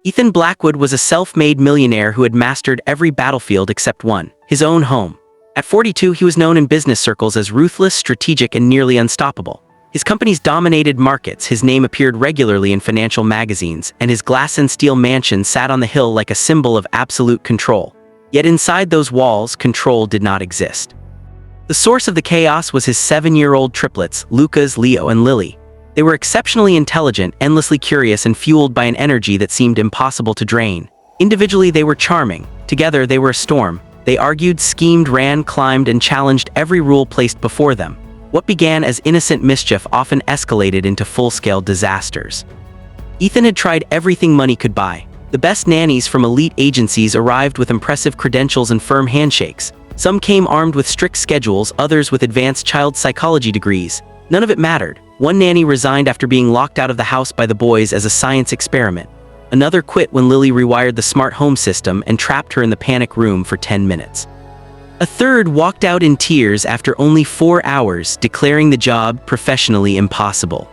Ethan Blackwood was a self-made millionaire who had mastered every battlefield except one, his own home. At 42, he was known in business circles as ruthless, strategic, and nearly unstoppable. His companies dominated markets, his name appeared regularly in financial magazines, and his glass and steel mansion sat on the hill like a symbol of absolute control. Yet inside those walls, control did not exist. The source of the chaos was his 7-year-old triplets, Lucas, Leo, and Lily. They were exceptionally intelligent, endlessly curious, and fueled by an energy that seemed impossible to drain. Individually, they were charming. Together, they were a storm. They argued, schemed, ran, climbed, and challenged every rule placed before them. What began as innocent mischief often escalated into full-scale disasters. Ethan had tried everything money could buy. The best nannies from elite agencies arrived with impressive credentials and firm handshakes. Some came armed with strict schedules, others with advanced child psychology degrees. None of it mattered. One nanny resigned after being locked out of the house by the boys as a science experiment. Another quit when Lily rewired the smart home system and trapped her in the panic room for 10 minutes. A third walked out in tears after only 4 hours, declaring the job professionally impossible.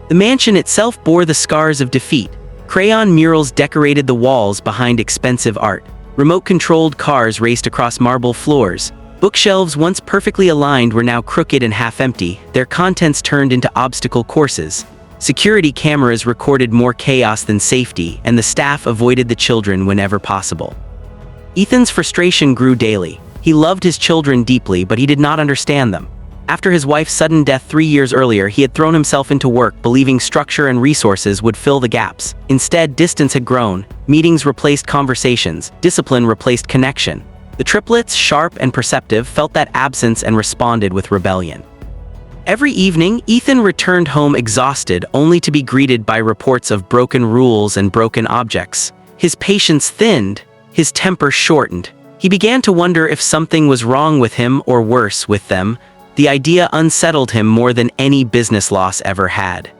The mansion itself bore the scars of defeat. Crayon murals decorated the walls behind expensive art. Remote-controlled cars raced across marble floors. Bookshelves once perfectly aligned were now crooked and half-empty, their contents turned into obstacle courses. Security cameras recorded more chaos than safety, and the staff avoided the children whenever possible. Ethan's frustration grew daily. He loved his children deeply, but he did not understand them. After his wife's sudden death 3 years earlier, he had thrown himself into work, believing structure and resources would fill the gaps. Instead, distance had grown. Meetings replaced conversations. Discipline replaced connection. The triplets, sharp and perceptive, felt that absence and responded with rebellion. Every evening, Ethan returned home exhausted, only to be greeted by reports of broken rules and broken objects. His patience thinned, his temper shortened. He began to wonder if something was wrong with him, or worse, with them. The idea unsettled him more than any business loss ever had.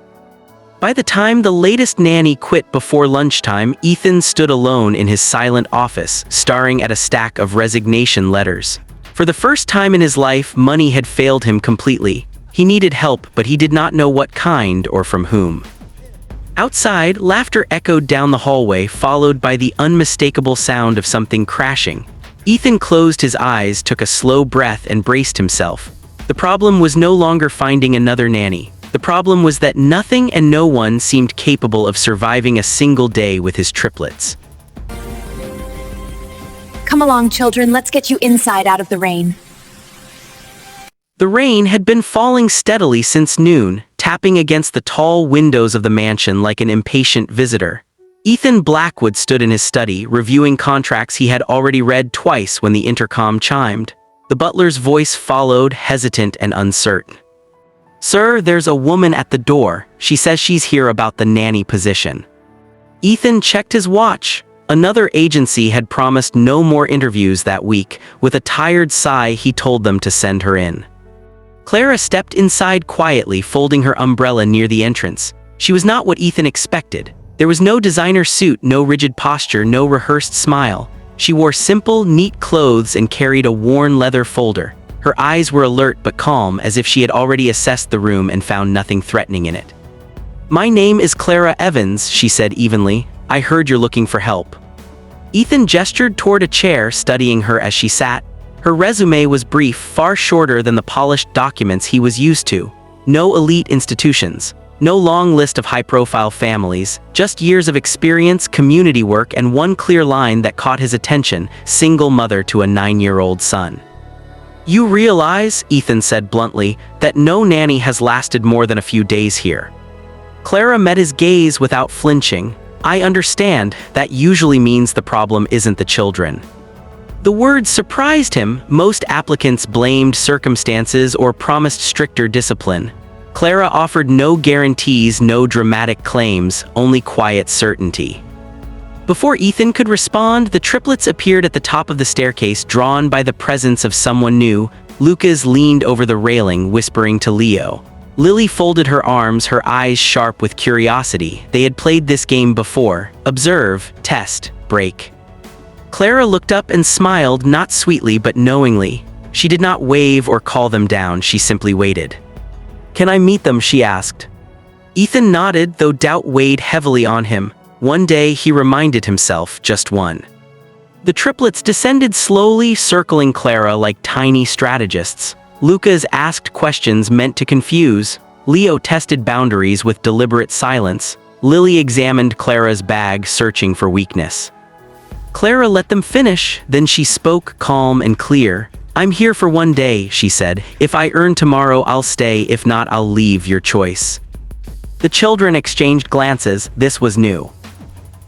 By the time the latest nanny quit before lunchtime, Ethan stood alone in his silent office, staring at a stack of resignation letters. For the first time in his life, money had failed him completely. He needed help, but he did not know what kind or from whom. Outside, laughter echoed down the hallway, followed by the unmistakable sound of something crashing. Ethan closed his eyes, took a slow breath, and braced himself. The problem was no longer finding another nanny. The problem was that nothing and no one seemed capable of surviving a single day with his triplets. Come along, children, let's get you inside out of the rain. The rain had been falling steadily since noon, tapping against the tall windows of the mansion like an impatient visitor. Ethan Blackwood stood in his study, reviewing contracts he had already read twice when the intercom chimed. The butler's voice followed, hesitant and uncertain. "Sir, there's a woman at the door. She says she's here about the nanny position." Ethan checked his watch. Another agency had promised no more interviews that week. With a tired sigh, he told them to send her in. Clara stepped inside quietly, folding her umbrella near the entrance. She was not what Ethan expected. There was no designer suit, no rigid posture, no rehearsed smile. She wore simple, neat clothes and carried a worn leather folder. Her eyes were alert but calm, as if she had already assessed the room and found nothing threatening in it. "My name is Clara Evans," she said evenly. "I heard you're looking for help." Ethan gestured toward a chair, studying her as she sat. Her resume was brief, far shorter than the polished documents he was used to. No elite institutions. No long list of high-profile families. Just years of experience, community work, and one clear line that caught his attention: single mother to a 9-year-old son. "You realize," Ethan said bluntly, "that no nanny has lasted more than a few days here." Clara met his gaze without flinching. "I understand. That usually means the problem isn't the children." The words surprised him. Most applicants blamed circumstances or promised stricter discipline. Clara offered no guarantees, no dramatic claims, only quiet certainty. Before Ethan could respond, the triplets appeared at the top of the staircase, drawn by the presence of someone new. Lucas leaned over the railing, whispering to Leo. Lily folded her arms, her eyes sharp with curiosity. They had played this game before. Observe, test, break. Clara looked up and smiled, not sweetly but knowingly. She did not wave or call them down, she simply waited. "Can I meet them?" she asked. Ethan nodded, though doubt weighed heavily on him. One day he reminded himself, just one. The triplets descended slowly, circling Clara like tiny strategists. Lucas asked questions meant to confuse. Leo tested boundaries with deliberate silence. Lily examined Clara's bag, searching for weakness. Clara let them finish, then she spoke calm and clear. "I'm here for one day," she said. "If I earn tomorrow, I'll stay. If not, I'll leave, your choice." The children exchanged glances. This was new.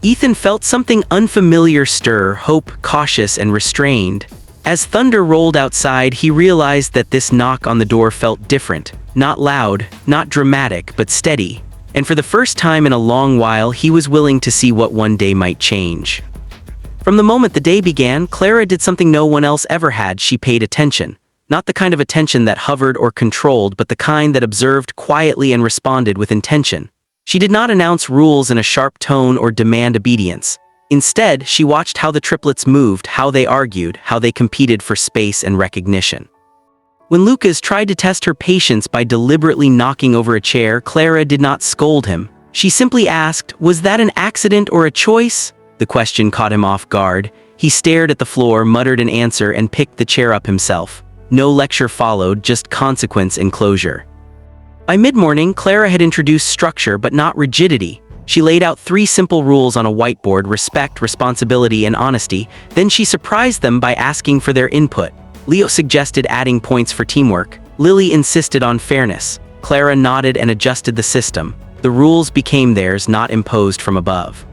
Ethan felt something unfamiliar stir, hope, cautious and restrained. As thunder rolled outside, he realized that this knock on the door felt different. Not loud, not dramatic, but steady. And for the first time in a long while, he was willing to see what one day might change. From the moment the day began, Clara did something no one else ever had. She paid attention. Not the kind of attention that hovered or controlled, but the kind that observed quietly and responded with intention. She did not announce rules in a sharp tone or demand obedience. Instead, she watched how the triplets moved, how they argued, how they competed for space and recognition. When Lucas tried to test her patience by deliberately knocking over a chair, Clara did not scold him. She simply asked, "Was that an accident or a choice?" The question caught him off guard. He stared at the floor, muttered an answer, and picked the chair up himself. No lecture followed, just consequence and closure. By mid-morning, Clara had introduced structure but not rigidity. She laid out 3 simple rules on a whiteboard: respect, responsibility, and honesty. Then she surprised them by asking for their input. Leo suggested adding points for teamwork. Lily insisted on fairness. Clara nodded and adjusted the system. The rules became theirs, not imposed from above.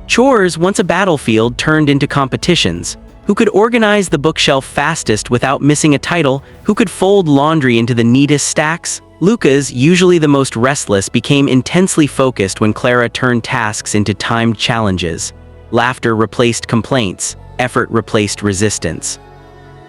Chores, once a battlefield, turned into competitions. Who could organize the bookshelf fastest without missing a title? Who could fold laundry into the neatest stacks? Lucas, usually the most restless, became intensely focused when Clara turned tasks into timed challenges. Laughter replaced complaints. Effort replaced resistance.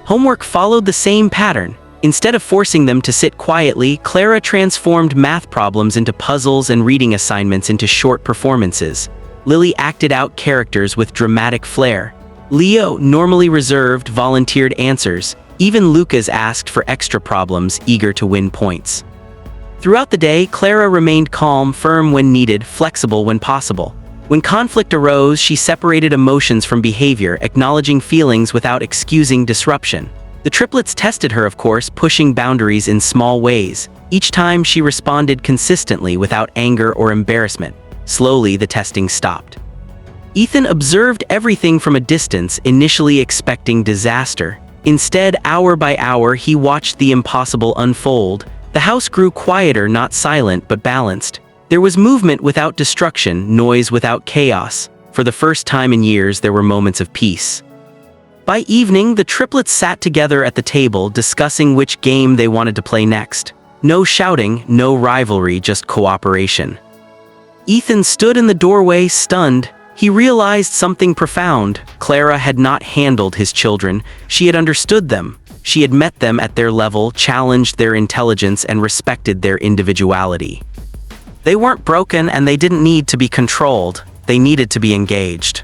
Homework followed the same pattern. Instead of forcing them to sit quietly, Clara transformed math problems into puzzles and reading assignments into short performances. Lily acted out characters with dramatic flair. Leo, normally reserved, volunteered answers. Even Lucas asked for extra problems, eager to win points. Throughout the day, Clara remained calm, firm when needed, flexible when possible. When conflict arose, she separated emotions from behavior, acknowledging feelings without excusing disruption. The triplets tested her, of course, pushing boundaries in small ways. Each time she responded consistently without anger or embarrassment. Slowly, the testing stopped. Ethan observed everything from a distance, initially expecting disaster. Instead, hour by hour, he watched the impossible unfold. The house grew quieter, not silent, but balanced. There was movement without destruction, noise without chaos. For the first time in years, there were moments of peace. By evening, the triplets sat together at the table, discussing which game they wanted to play next. No shouting, no rivalry, just cooperation. Ethan stood in the doorway, stunned. He realized something profound. Clara had not handled his children. She had understood them. She had met them at their level, challenged their intelligence, and respected their individuality. They weren't broken, and they didn't need to be controlled. They needed to be engaged.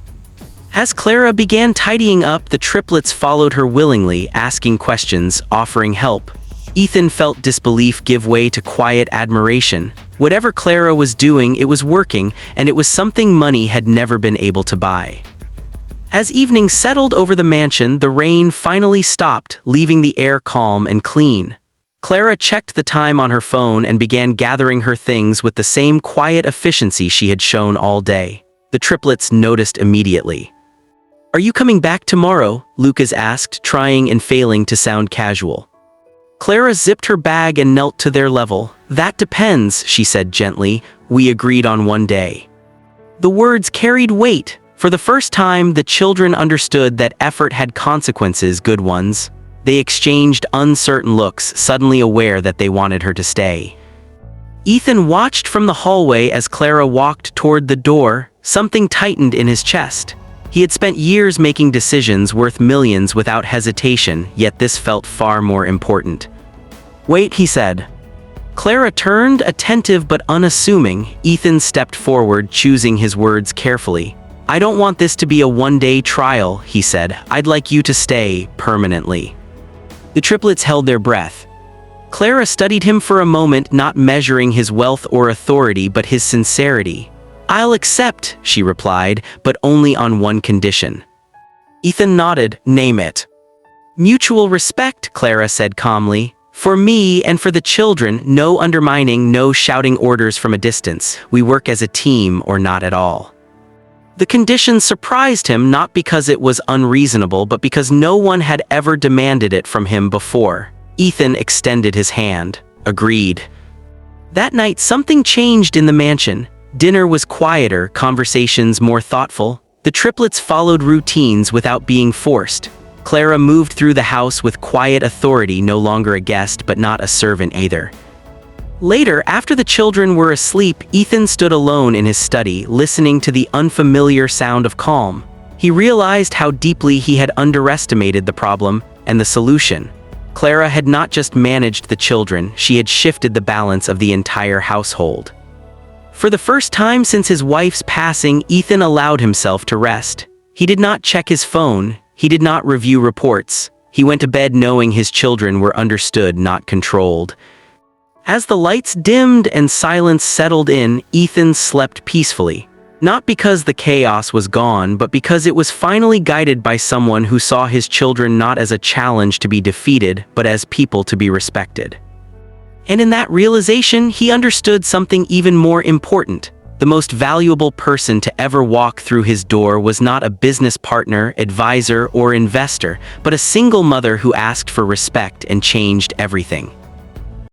As Clara began tidying up, the triplets followed her willingly, asking questions, offering help. Ethan felt disbelief give way to quiet admiration. Whatever Clara was doing, it was working, and it was something money had never been able to buy. As evening settled over the mansion, the rain finally stopped, leaving the air calm and clean. Clara checked the time on her phone and began gathering her things with the same quiet efficiency she had shown all day. The triplets noticed immediately. "Are you coming back tomorrow?" Lucas asked, trying and failing to sound casual. Clara zipped her bag and knelt to their level. "That depends," she said gently. "We agreed on one day." The words carried weight. For the first time, the children understood that effort had consequences, good ones. They exchanged uncertain looks, suddenly aware that they wanted her to stay. Ethan watched from the hallway as Clara walked toward the door. Something tightened in his chest. He had spent years making decisions worth millions without hesitation, yet this felt far more important. "Wait," he said. Clara turned, attentive but unassuming. Ethan stepped forward, choosing his words carefully. "I don't want this to be a one-day trial," he said. "I'd like you to stay permanently." The triplets held their breath. Clara studied him for a moment, not measuring his wealth or authority, but his sincerity. "I'll accept," she replied, "but only on one condition." Ethan nodded. "Name it." "Mutual respect," Clara said calmly. "For me and for the children, no undermining, no shouting orders from a distance. We work as a team or not at all." The condition surprised him, not because it was unreasonable, but because no one had ever demanded it from him before. Ethan extended his hand. "Agreed." That night, something changed in the mansion. Dinner was quieter, conversations more thoughtful. The triplets followed routines without being forced. Clara moved through the house with quiet authority, no longer a guest but not a servant either. Later, after the children were asleep, Ethan stood alone in his study, listening to the unfamiliar sound of calm. He realized how deeply he had underestimated the problem and the solution. Clara had not just managed the children, she had shifted the balance of the entire household. For the first time since his wife's passing, Ethan allowed himself to rest. He did not check his phone, he did not review reports. He went to bed knowing his children were understood, not controlled. As the lights dimmed and silence settled in, Ethan slept peacefully. Not because the chaos was gone, but because it was finally guided by someone who saw his children not as a challenge to be defeated, but as people to be respected. And in that realization, he understood something even more important. The most valuable person to ever walk through his door was not a business partner, advisor, or investor, but a single mother who asked for respect and changed everything.